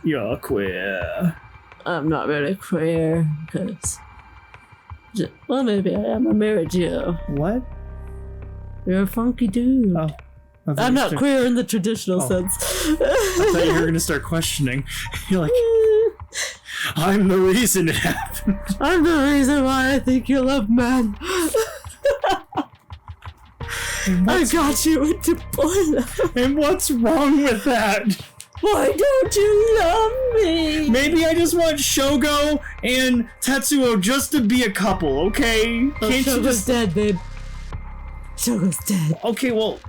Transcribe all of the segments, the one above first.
You're queer. I'm not really queer, because... Well, maybe I am. I married you. What? You're a funky dude. Oh. I'm not queer in the traditional sense. I thought you were going to start questioning. You're like, I'm the reason it happened. I'm the reason why I think you love men. I got you into boiler. And what's wrong with that? Why don't you love me? Maybe I just want Shogo and Tetsuo just to be a couple, okay? Oh, Can't you Shogo's just... dead, babe. Shogo's dead. Okay, well...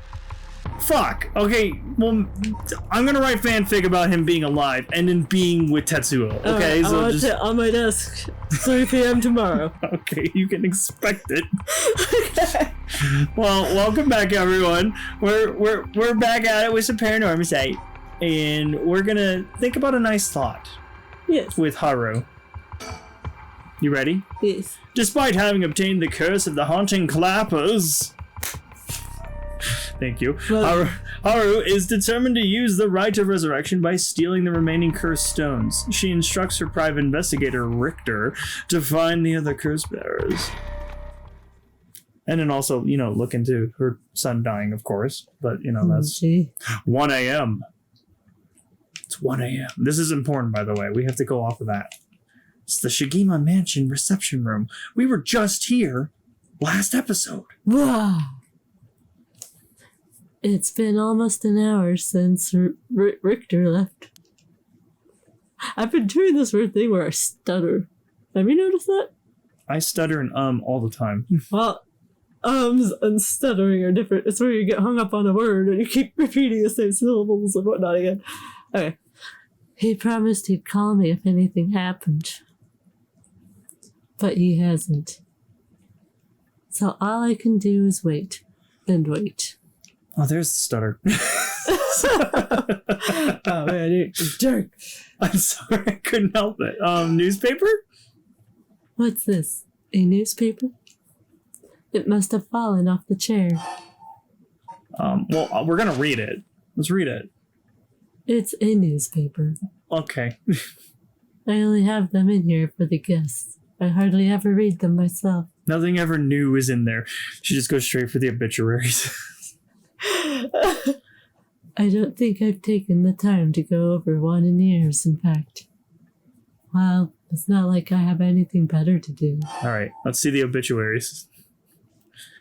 Fuck. Okay, well, I'm gonna write fanfic about him being alive and then being with Tetsuo, okay? Right, so just... on my desk, 3 p.m. tomorrow. Okay, you can expect it. Okay. Well, welcome back, everyone. We're back at it with some Paranormasight, and we're gonna think about a nice thought. Yes. With Haru. You ready? Yes. Despite having obtained the curse of the haunting clappers. Thank you. Well, Haru is determined to use the rite of resurrection by stealing the remaining cursed stones. She instructs her private investigator, Richter, to find the other curse bearers. And then also, look into her son dying, of course. But, that's 1 a.m. It's 1 a.m. This is important, by the way. We have to go off of that. It's the Shigima Mansion reception room. We were just here last episode. Wow. It's been almost an hour since Richter left. I've been doing this weird thing where I stutter. Have you noticed that? I stutter and all the time. Well, ums and stuttering are different. It's where you get hung up on a word and you keep repeating the same syllables and whatnot again. Okay. He promised he'd call me if anything happened. But he hasn't. So all I can do is wait. And wait. Oh, there's the stutter. Oh man, you're a jerk. I'm sorry, I couldn't help it. Newspaper? What's this? A newspaper? It must have fallen off the chair. Well, we're gonna read it. Let's read it. It's a newspaper. Okay. I only have them in here for the guests. I hardly ever read them myself. Nothing ever new is in there. She just goes straight for the obituaries. I don't think I've taken the time to go over one in years, in fact. Well, it's not like I have anything better to do. Alright, let's see the obituaries.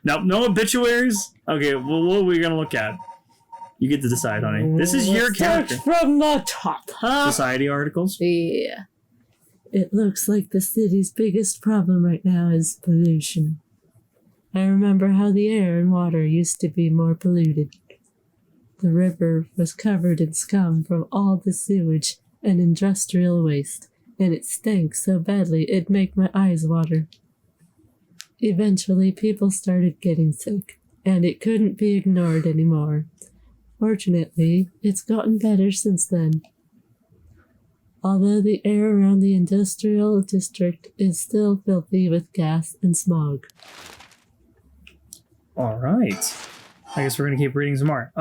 No obituaries? Okay, well, what are we gonna look at? You get to decide, honey. This is your character. Start from the top, huh? Society articles? Yeah. It looks like the city's biggest problem right now is pollution. I remember how the air and water used to be more polluted. The river was covered in scum from all the sewage and industrial waste, and it stank so badly it'd make my eyes water. Eventually, people started getting sick, and it couldn't be ignored anymore. Fortunately, it's gotten better since then. Although the air around the industrial district is still filthy with gas and smog. All right. I guess we're going to keep reading some more.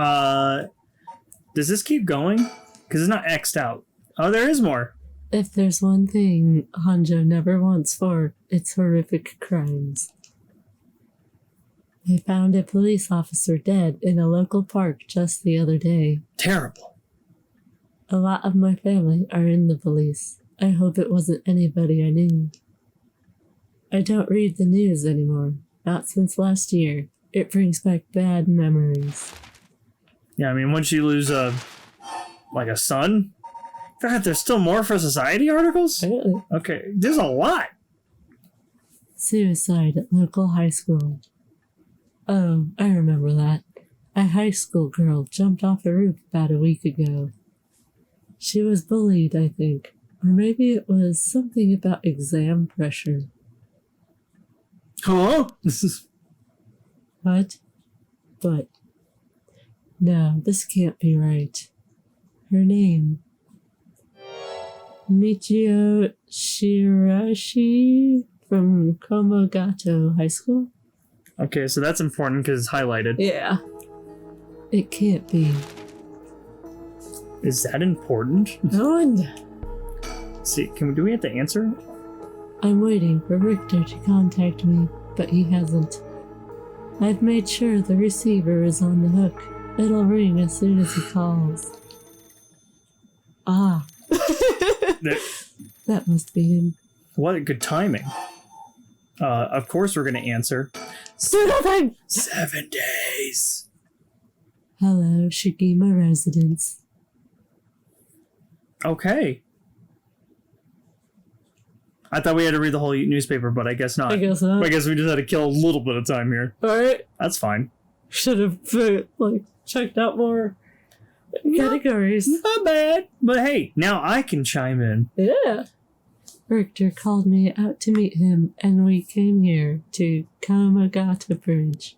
Does this keep going? Because it's not X'd out. Oh, there is more. If there's one thing Hanjo never wants for, it's horrific crimes. They found a police officer dead in a local park just the other day. Terrible. A lot of my family are in the police. I hope it wasn't anybody I knew. I don't read the news anymore. Not since last year. It brings back bad memories. Yeah, I mean, once you lose a son? God, there's still more for society articles? Really? Okay, there's a lot. Suicide at local high school. Oh, I remember that. A high school girl jumped off a roof about a week ago. She was bullied, I think. Or maybe it was something about exam pressure. Huh? What? But... No, this can't be right. Her name... Michio Shirashi from Komogato High School? Okay, so that's important because it's highlighted. Yeah. It can't be. Is that important? No wonder. See, do we have to answer? I'm waiting for Richter to contact me, but he hasn't. I've made sure the receiver is on the hook. It'll ring as soon as he calls. Ah. That must be him. What good timing. Of course we're gonna answer. Do nothing! 7 days. Hello, Shigima residence. Okay. I thought we had to read the whole newspaper, but I guess not. I guess not. I guess we just had to kill a little bit of time here. Alright. That's fine. Should have, checked out more categories. Not bad. But hey, now I can chime in. Yeah. Richter called me out to meet him, and we came here to Kamagata Bridge.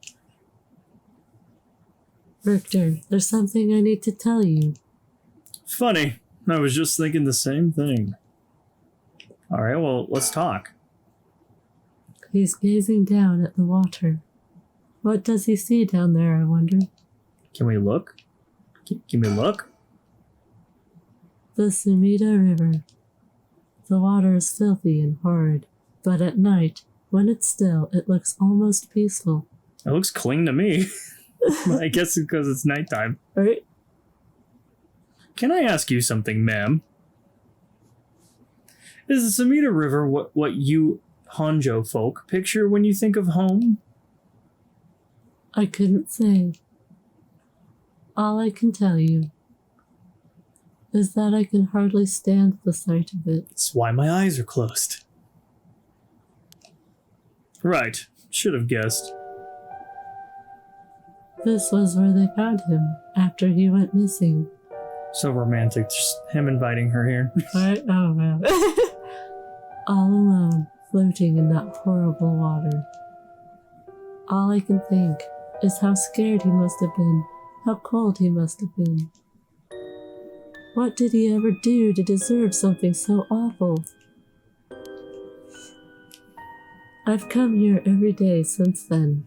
Richter, there's something I need to tell you. Funny. I was just thinking the same thing. Alright, well, let's talk. He's gazing down at the water. What does he see down there, I wonder? Can we look? Can we look? The Sumida River. The water is filthy and horrid, but at night, when it's still, it looks almost peaceful. It looks clean to me. I guess it's because it's nighttime. Right? Can I ask you something, ma'am? Is the Sumida River what you Honjo folk picture when you think of home? I couldn't say. All I can tell you is that I can hardly stand the sight of it. That's why my eyes are closed. Right. Should have guessed. This was where they found him after he went missing. So romantic. Just him inviting her here. Right? Oh, wow. All alone, floating in that horrible water. All I can think is how scared he must have been, how cold he must have been. What did he ever do to deserve something so awful? I've come here every day since then.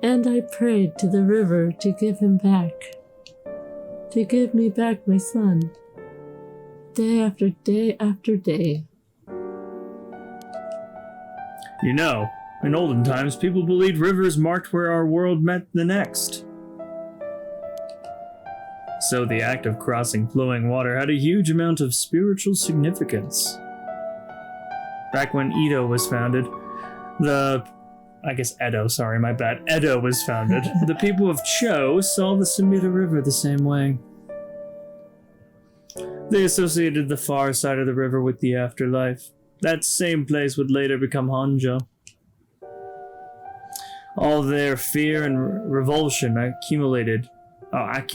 And I prayed to the river to give him back. To give me back my son. Day after day after day. You know, in olden times, people believed rivers marked where our world met the next. So the act of crossing flowing water had a huge amount of spiritual significance. Back when Edo was founded, Edo was founded. The people of Cho saw the Sumida River the same way. They associated the far side of the river with the afterlife. That same place would later become Honjo. All their fear and revulsion accumulated there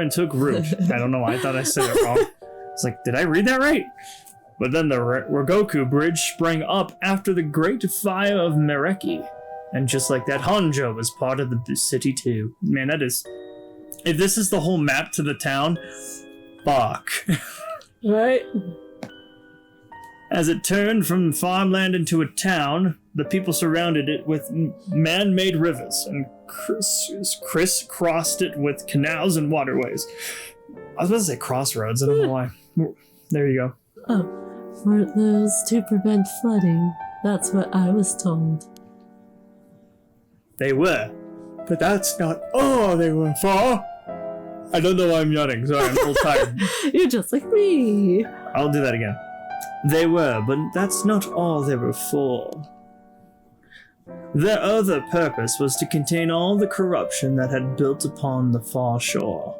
and took root. I don't know why, I thought I said it wrong. It's like, did I read that right? But then the Rogoku Bridge sprang up after the Great Fire of Mereki. And just like that, Honjo was part of the city too. Man, that is... If this is the whole map to the town, fuck. Right? As it turned from farmland into a town, the people surrounded it with man-made rivers and crisscrossed it with canals and waterways. I was about to say crossroads, I don't know why. There you go. Oh, weren't those to prevent flooding? That's what I was told. They were, but that's not all they were for. I don't know why I'm yawning, sorry, I'm a little tired. You're just like me. I'll do that again. They were, but that's not all they were for. Their other purpose was to contain all the corruption that had built upon the far shore,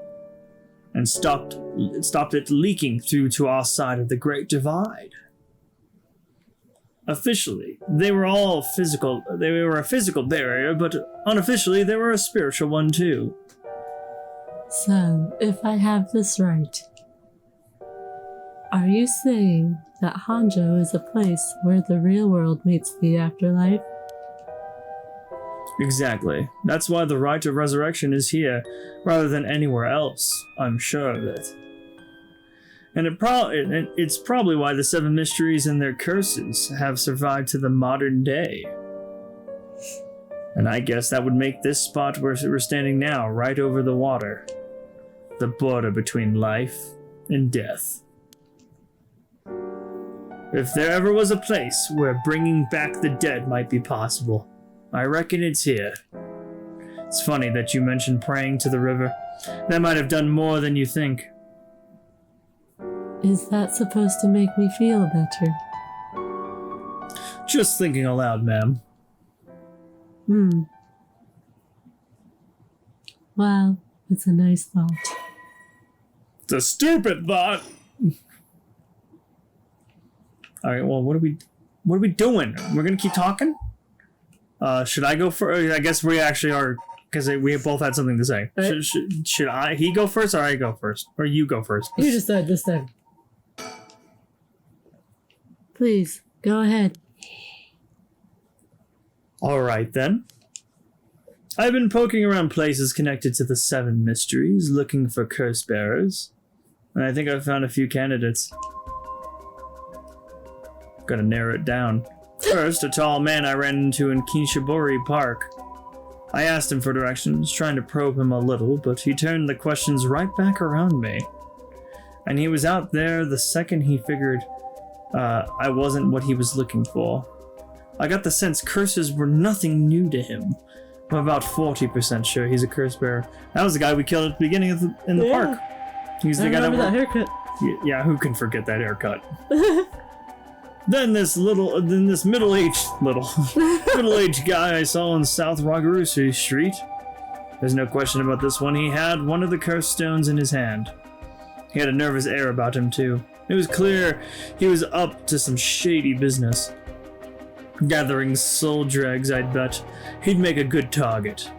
and stopped it leaking through to our side of the Great Divide. Officially, they were a physical barrier, but unofficially they were a spiritual one too. So, if I have this right, are you saying that Honjo is a place where the real world meets the afterlife? Exactly. That's why the rite of resurrection is here, rather than anywhere else. I'm sure of it. And it's probably why the seven mysteries and their curses have survived to the modern day. And I guess that would make this spot where we're standing now right over the water. The border between life and death. If there ever was a place where bringing back the dead might be possible, I reckon it's here. It's funny that you mentioned praying to the river. That might have done more than you think. Is that supposed to make me feel better? Just thinking aloud, ma'am. Well, it's a nice thought. It's a stupid thought! Alright, well, what are we doing? We're gonna keep talking? Should I go first? I guess we actually are, because we both had something to say. Right. Should he go first, or I go first? Or you go first? You decide this time. Please, go ahead. Alright then. I've been poking around places connected to the 7 mysteries, looking for curse bearers. And I think I've found a few candidates. Gotta narrow it down. First, a tall man I ran into in Kinshibori Park. I asked him for directions, trying to probe him a little, but he turned the questions right back around me. And he was out there the second he figured I wasn't what he was looking for. I got the sense curses were nothing new to him. I'm about 40% sure he's a curse bearer. That was the guy we killed at the beginning of in the park. He's the guy that haircut. Yeah, who can forget that haircut? Then this middle-aged guy I saw on South Ragarusu Street. There's no question about this one. He had one of the cursed stones in his hand. He had a nervous air about him too. It was clear he was up to some shady business. Gathering soul dregs, I'd bet. He'd make a good target.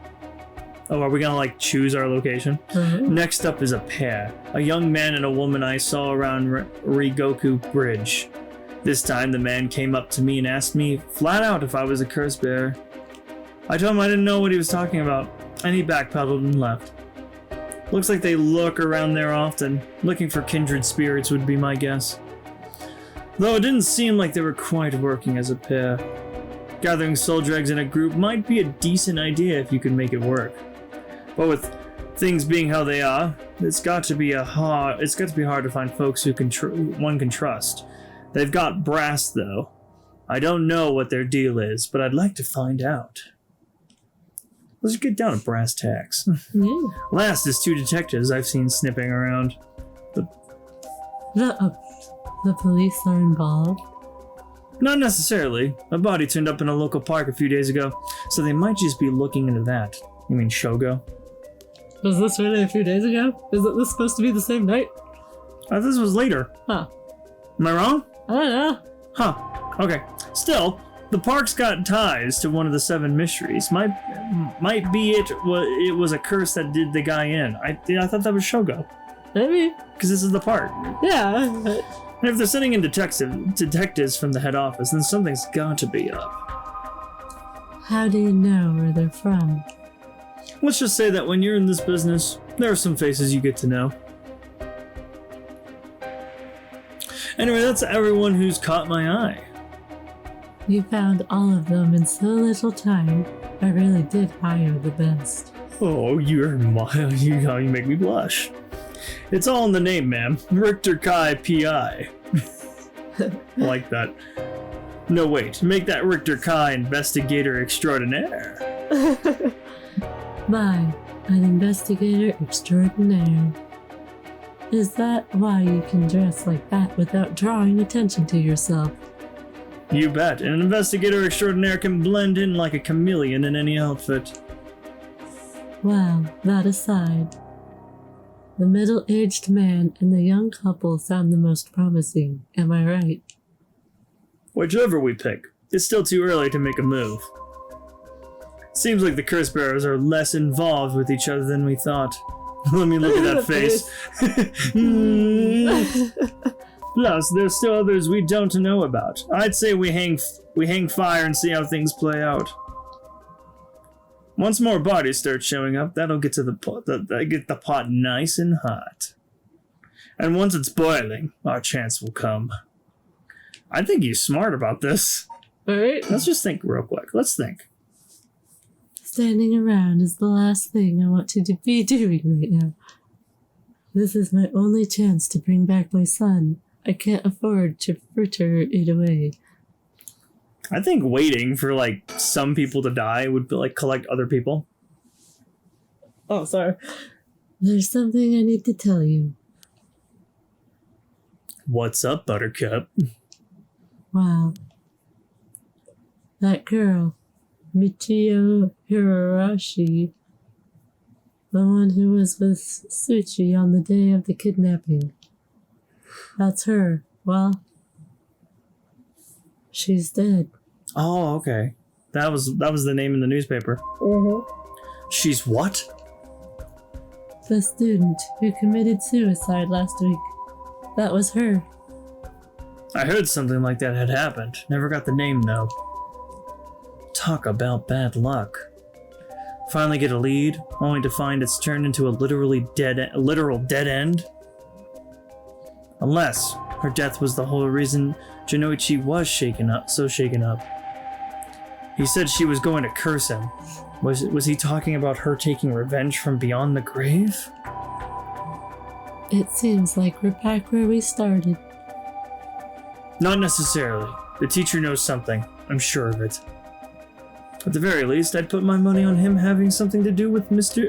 Oh, are we gonna choose our location? Next up is a pair. A young man and a woman I saw around Rigoku Bridge. This time the man came up to me and asked me flat out if I was a curse bearer. I told him I didn't know what he was talking about, and he backpedaled and left. Looks like they look around there often. Looking for kindred spirits would be my guess. Though it didn't seem like they were quite working as a pair. Gathering soul dregs in a group might be a decent idea if you can make it work. But with things being how they are, it's got to be hard to find folks who one can trust. They've got brass though. I don't know what their deal is, but I'd like to find out. Let's get down to brass tacks. Yeah. Last is 2 detectives I've seen sniffing around. The police are involved? Not necessarily. A body turned up in a local park a few days ago, so they might just be looking into that. You mean Shogo? Was this really a few days ago? Isn't this supposed to be the same night? This was later. Huh. Am I wrong? I don't know. Huh. Okay. Still, the park's got ties to one of the 7 mysteries. Might be it was a curse that did the guy in. I thought that was Shogo. Maybe. Because this is the park. Yeah. And if they're sending in detectives from the head office, then something's got to be up. How do you know where they're from? Let's just say that when you're in this business, there are some faces you get to know. Anyway, that's everyone who's caught my eye. You found all of them in so little time. I really did hire the best. Oh, you make me blush. It's all in the name, ma'am. Richter Kai P.I. I like that. No, wait. Make that Richter Kai Investigator Extraordinaire. Bye. An Investigator Extraordinaire. Is that why you can dress like that without drawing attention to yourself? You bet. An Investigator Extraordinaire can blend in like a chameleon in any outfit. Well, that aside, the middle-aged man and the young couple sound the most promising, am I right? Whichever we pick, it's still too early to make a move. Seems like the curse bearers are less involved with each other than we thought. Let me look at that face. Plus, there's still others we don't know about. I'd say we hang fire and see how things play out. Once more bodies start showing up, that'll get to the pot nice and hot. And once it's boiling, our chance will come. I think he's smart about this. Alright. Let's just think real quick. Let's think. Standing around is the last thing I want to be doing right now. This is my only chance to bring back my son. I can't afford to fritter it away. I think waiting for, like, some people to die would, like, collect other people. Oh, sorry. There's something I need to tell you. What's up, Buttercup? Wow. That girl, Michio Hirarashi, the one who was with Suchi on the day of the kidnapping. That's her. Well, she's dead. Oh, okay. That was the name in the newspaper. She's what? The student who committed suicide last week. That was her. I heard something like that had happened. Never got the name, though. Talk about bad luck. Finally get a lead, only to find it's turned into a literal dead end. Unless her death was the whole reason Jinoichi was shaken up. He said she was going to curse him. Was he talking about her taking revenge from beyond the grave? It seems like we're back where we started. Not necessarily. The teacher knows something. I'm sure of it. At the very least, I'd put my money on him having something to do with Mrs.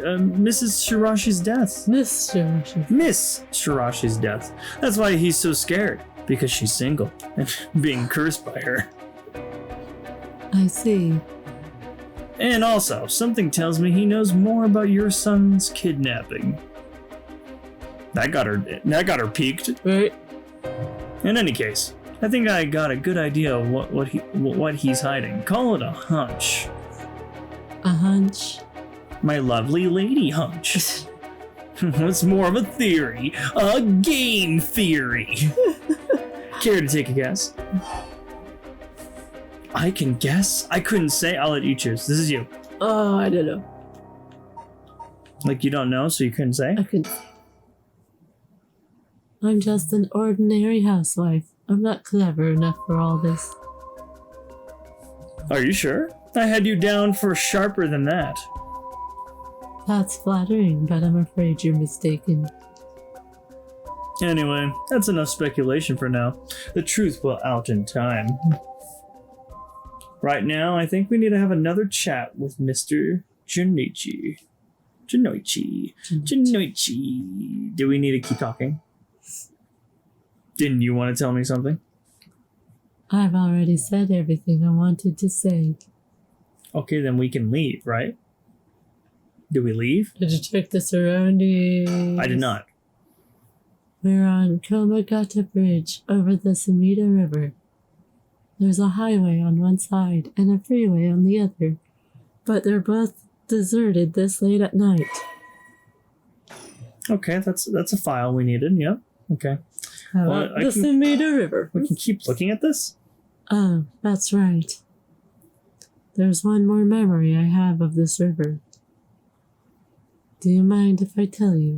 Shirashi's death. Miss Shirashi. Miss Shirashi's death. That's why he's so scared. Because she's single and being cursed by her. I see. And also, something tells me he knows more about your son's kidnapping. That got her peaked. Right. In any case, I think I got a good idea of what he's hiding. Call it a hunch. A hunch? My lovely lady hunch. What's more of a theory? A game theory. Care to take a guess? I can guess? I couldn't say. I'll let you choose. This is you. Oh, I don't know. Like, you don't know, so you couldn't say? I couldn't. I'm just an ordinary housewife. I'm not clever enough for all this. Are you sure? I had you down for sharper than that. That's flattering, but I'm afraid you're mistaken. Anyway, that's enough speculation for now. The truth will out in time. Right now, I think we need to have another chat with Mr. Jinoichi. Jinoichi. Do we need to keep talking? Didn't you want to tell me something? I've already said everything I wanted to say. Okay, then we can leave, right? Do we leave? Did you check the surroundings? I did not. We're on Komagata Bridge over the Sumida River. There's a highway on one side and a freeway on the other, but they're both deserted this late at night. Okay, that's a file we needed. Yep. Okay. How about the Sumida River? We can keep looking at this? Oh, that's right. There's one more memory I have of this river. Do you mind if I tell you?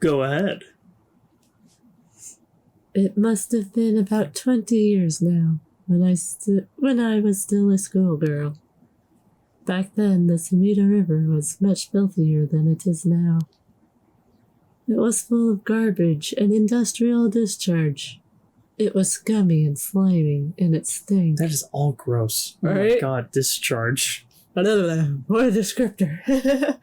Go ahead. It must have been about 20 years now, when I was still a schoolgirl. Back then, the Sumida River was much filthier than it is now. It was full of garbage and industrial discharge. It was scummy and slimy, and it stank. That is all gross. Oh Right? my god, discharge. What a descriptor.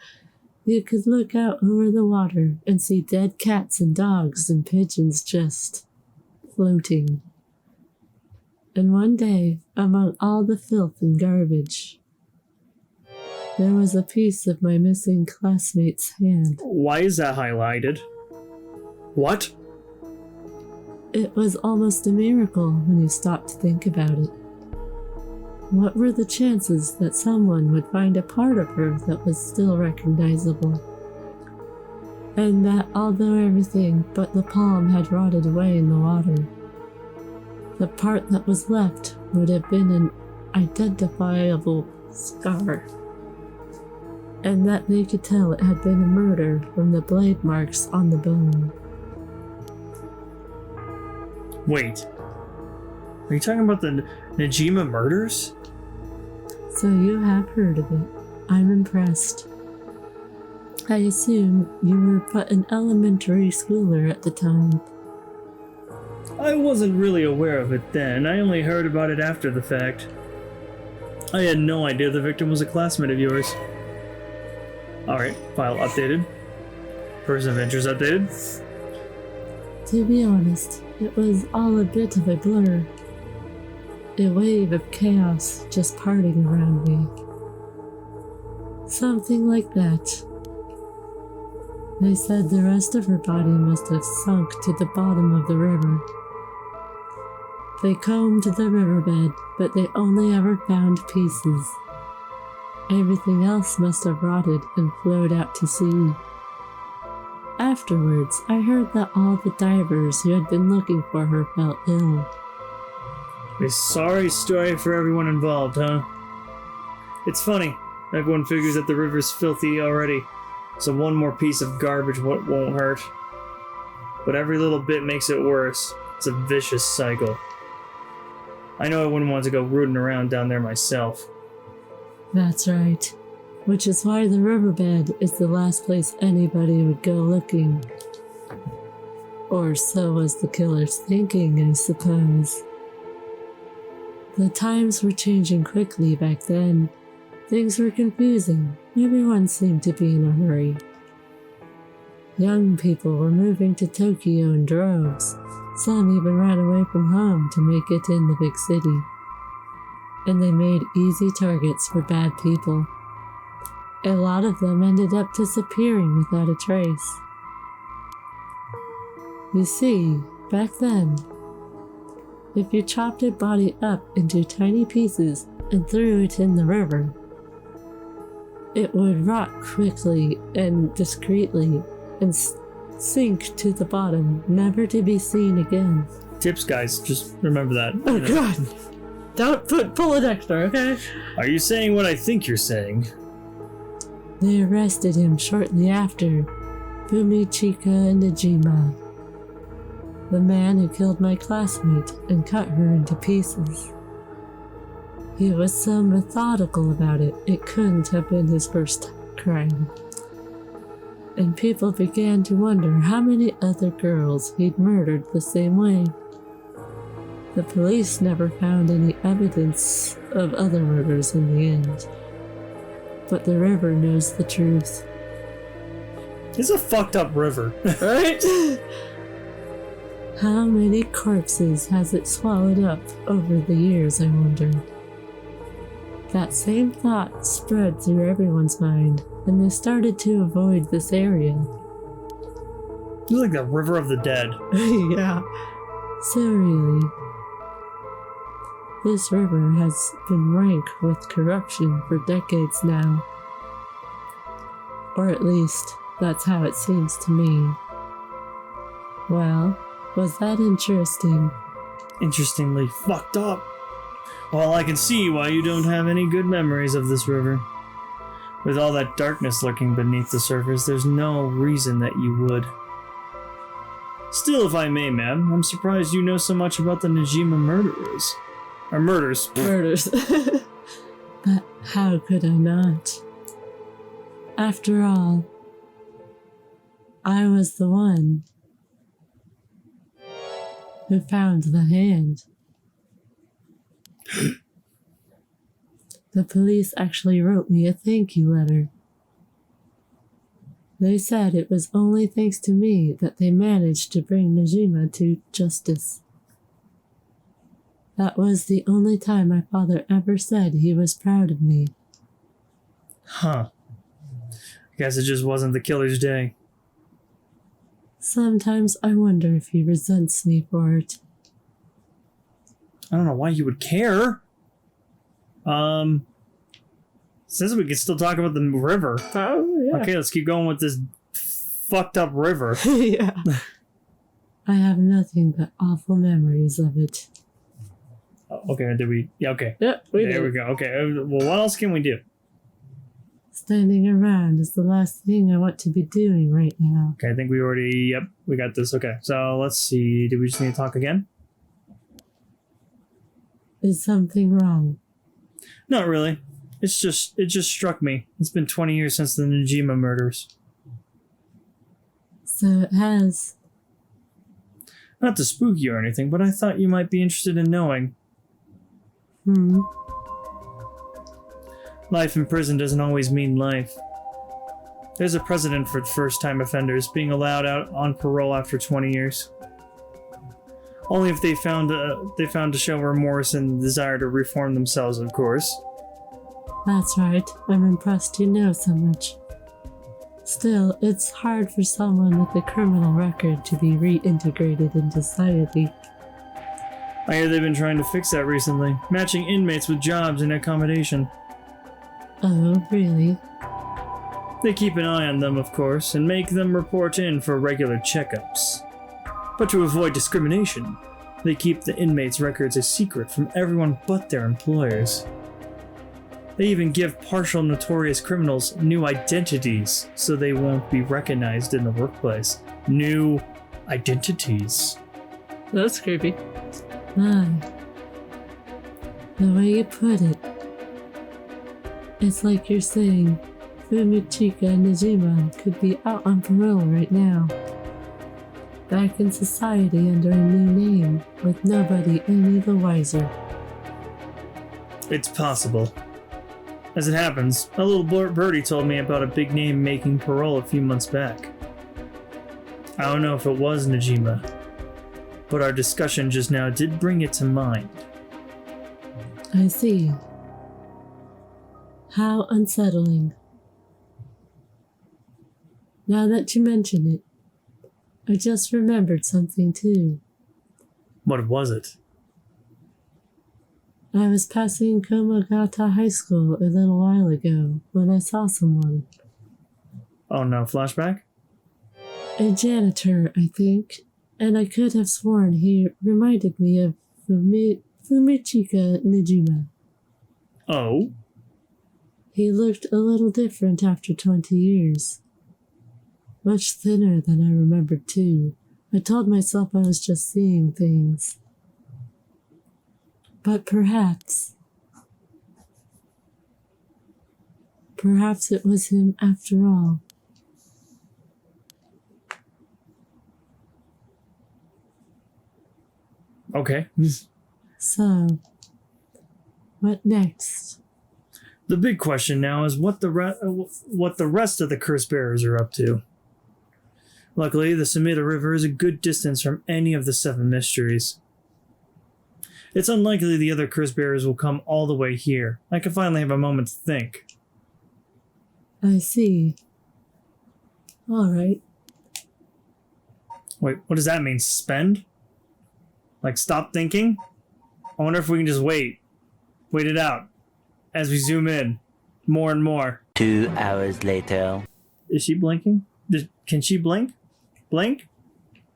You could look out over the water and see dead cats and dogs and pigeons just floating. And one day, among all the filth and garbage, there was a piece of my missing classmate's hand. Why is that highlighted? What? It was almost a miracle when you stopped to think about it. What were the chances that someone would find a part of her that was still recognizable? And that although everything but the palm had rotted away in the water, the part that was left would have been an identifiable scar. And that they could tell it had been a murder from the blade marks on the bone. Wait. Are you talking about the Najima murders? So you have heard of it. I'm impressed. I assume you were but an elementary schooler at the time. I wasn't really aware of it then. I only heard about it after the fact. I had no idea the victim was a classmate of yours. Alright, file updated. Person of interest updated. To be honest, it was all a bit of a blur. A wave of chaos just parting around me. Something like that. They said the rest of her body must have sunk to the bottom of the river. They combed the riverbed, but they only ever found pieces. Everything else must have rotted and flowed out to sea. Afterwards, I heard that all the divers who had been looking for her fell ill. A sorry story for everyone involved, huh? It's funny. Everyone figures that the river's filthy already, so one more piece of garbage won't hurt. But every little bit makes it worse. It's a vicious cycle. I know I wouldn't want to go rooting around down there myself. That's right. Which is why the riverbed is the last place anybody would go looking. Or so was the killer's thinking, I suppose. The times were changing quickly back then. Things were confusing. Everyone seemed to be in a hurry. Young people were moving to Tokyo in droves. Some even ran away from home to make it in the big city. And they made easy targets for bad people. A lot of them ended up disappearing without a trace. You see, back then, if you chopped a body up into tiny pieces and threw it in the river, it would rot quickly and discreetly and sink to the bottom, never to be seen again. Tips, guys. Just remember that. Oh, God. Don't pull it extra, okay? Are you saying what I think you're saying? They arrested him shortly after, Fumichika Najima, the man who killed my classmate and cut her into pieces. He was so methodical about it, it couldn't have been his first crime. And people began to wonder how many other girls he'd murdered the same way. The police never found any evidence of other murders in the end. But the river knows the truth. It's a fucked up river. Right? How many corpses has it swallowed up over the years, I wonder? That same thought spread through everyone's mind, and they started to avoid this area. It's like the river of the dead. Yeah. So really, this river has been rank with corruption for decades now. Or at least, that's how it seems to me. Well, was that interesting? Interestingly fucked up. Well, I can see why you don't have any good memories of this river. With all that darkness lurking beneath the surface, there's no reason that you would. Still, if I may, ma'am, I'm surprised you know so much about the Najima murderers. Or murders. Murders. But how could I not? After all, I was the one who found the hand. The police actually wrote me a thank you letter. They said it was only thanks to me that they managed to bring Najima to justice. That was the only time my father ever said he was proud of me. Huh. I guess it just wasn't the killer's day. Sometimes I wonder if he resents me for it. I don't know why you would care. Says we can still talk about the river. Oh, yeah. Okay, let's keep going with this fucked up river. Yeah. I have nothing but awful memories of it. Okay, did we? Yeah, okay. Yep, There we go. Okay, well, what else can we do? Standing around is the last thing I want to be doing right now. Okay, I think we already, yep, we got this. Okay, so let's see. Do we just need to talk again? Is something wrong? Not really. it just struck me. It's been 20 years since the Najima murders. So it has. Not to spook you or anything, but I thought you might be interested in knowing. Life in prison doesn't always mean life. There's a precedent for first-time offenders being allowed out on parole after 20 years. Only if they found to show remorse and desire to reform themselves, of course. That's right. I'm impressed you know so much. Still, it's hard for someone with a criminal record to be reintegrated into society. I hear they've been trying to fix that recently, matching inmates with jobs and accommodation. Oh, really? They keep an eye on them, of course, and make them report in for regular checkups. But to avoid discrimination, they keep the inmates' records a secret from everyone but their employers. They even give partial notorious criminals new identities so they won't be recognized in the workplace. New identities. That's creepy. My. The way you put it. It's like you're saying Fumichika Najima could be out on parole right now. Back in society under a new name, with nobody any the wiser. It's possible. As it happens, a little birdie told me about a big name making parole a few months back. I don't know if it was Najima, but our discussion just now did bring it to mind. I see. How unsettling. Now that you mention it, I just remembered something too. What was it? I was passing Komagata High School a little while ago when I saw someone. Oh no, flashback? A janitor, I think, and I could have sworn he reminded me of Fumichika Najima. Oh? He looked a little different after 20 years. Much thinner than I remembered too. I told myself I was just seeing things. But perhaps it was him after all. Okay. So, what next? The big question now is what the rest of the curse bearers are up to. Luckily, the Sumida River is a good distance from any of the 7 mysteries. It's unlikely the other curse bearers will come all the way here. I can finally have a moment to think. I see. All right. Wait, what does that mean? Suspend? Like stop thinking? I wonder if we can just wait. Wait it out. As we zoom in. More and more. 2 hours later. Is she blinking? Can she blink? Blink?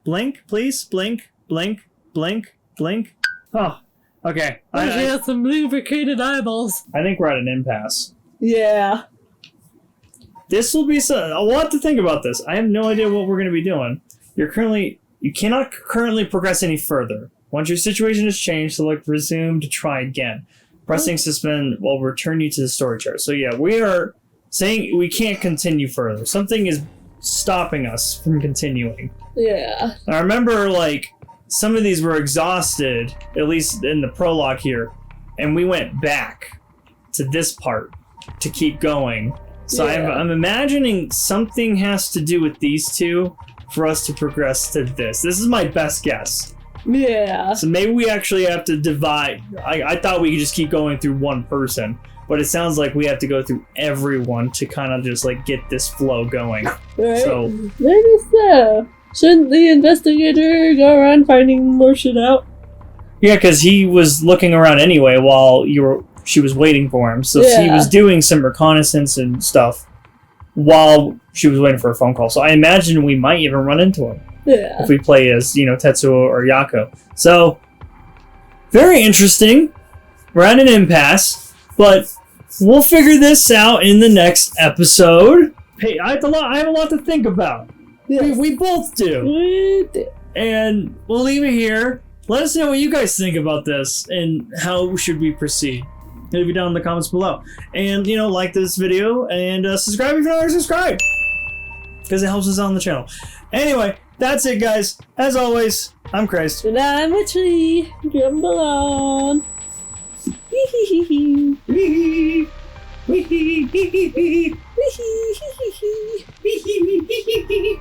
Blink, please? Blink, blink, blink, blink. Oh, okay. She has some lubricated eyeballs. I think we're at an impasse. Yeah. This will be a lot to think about this. I have no idea what we're going to be doing. You cannot currently progress any further. Once your situation has changed, select resume to try again. Pressing suspend will return you to the story chart. So yeah, we are saying we can't continue further. Something is stopping us from continuing. Yeah. I remember, some of these were exhausted, at least in the prologue here, and we went back to this part to keep going. So yeah. I'm imagining something has to do with these two for us to progress to this. This is my best guess. Yeah. So maybe we actually have to divide. I thought we could just keep going through one person, but it sounds like we have to go through everyone to kind of just get this flow going. Right. So maybe so. Shouldn't the investigator go around finding more shit out? Yeah, because he was looking around anyway while she was waiting for him. So yeah. He was doing some reconnaissance and stuff while she was waiting for a phone call. So I imagine we might even run into him. Yeah. If we play as, Tetsuo or Yako. So, very interesting. We're at an impasse, but we'll figure this out in the next episode. Hey, I have a lot to think about. Yes. We both do. And we'll leave it here. Let us know what you guys think about this and how should we proceed. leave it down in the comments below. And, you know, like this video and subscribe if you're not already subscribed, because it helps us out on the channel. Anyway, that's it, guys. As always, I'm Christ. And I'm a tree. Grumble on. Wee-hee-hee-hee. Wee-hee. Wee-hee-hee-hee-hee. Wee-hee-hee-hee-hee. Wee-hee-hee-hee-hee.